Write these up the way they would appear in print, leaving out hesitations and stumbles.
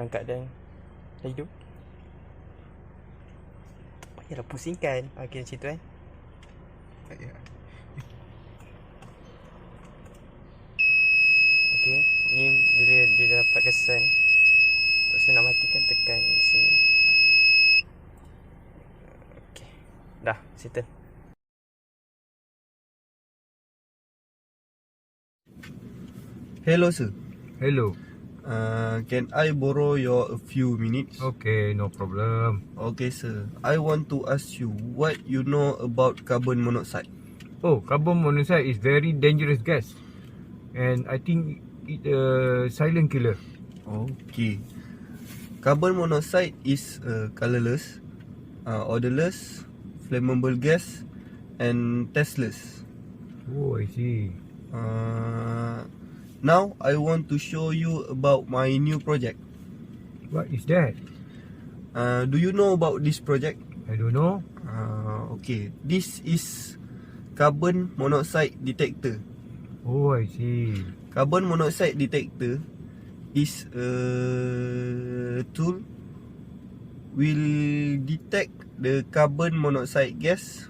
dalam keadaan dah hidup. Tak payahlah pusingkan. Okey, macam tu kan. Tak payah. Okey, ni bila dia dah dapat kesan, lepas tu nak matikan tekan sini. Okey, dah settle. Hello sir. Hello. Can I borrow your a few minutes? Okay, no problem. Okay sir. I want to ask you what you know about carbon monoxide. Oh, carbon monoxide is very dangerous gas, and I think it a silent killer. Okay. Carbon monoxide is colorless, odorless, flammable gas, and tasteless. Oh, I see. Now I want to show you about my new project. What is that? Do you know about this project? I don't know. Okay, this is carbon monoxide detector. Oh, I see. Carbon monoxide detector is a tool will detect the carbon monoxide gas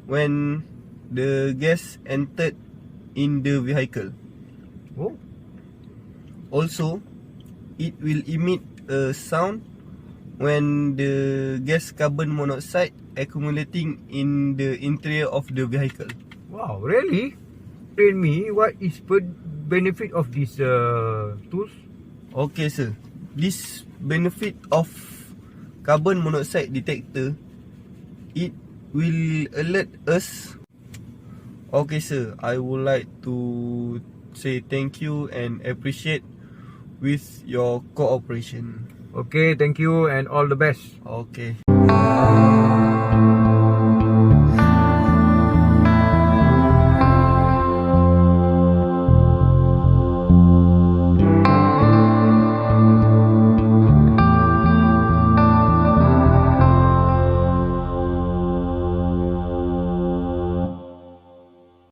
when the gas entered in the vehicle. Oh, Also, it will emit a sound when the gas carbon monoxide accumulating in the interior of the vehicle. wow, really? Tell me, what is benefit of this tools? Okay sir, this benefit of carbon monoxide detector, it will alert us. Okay sir, I would like to say thank you and appreciate with your cooperation. Okay, thank you and all the best. Okay.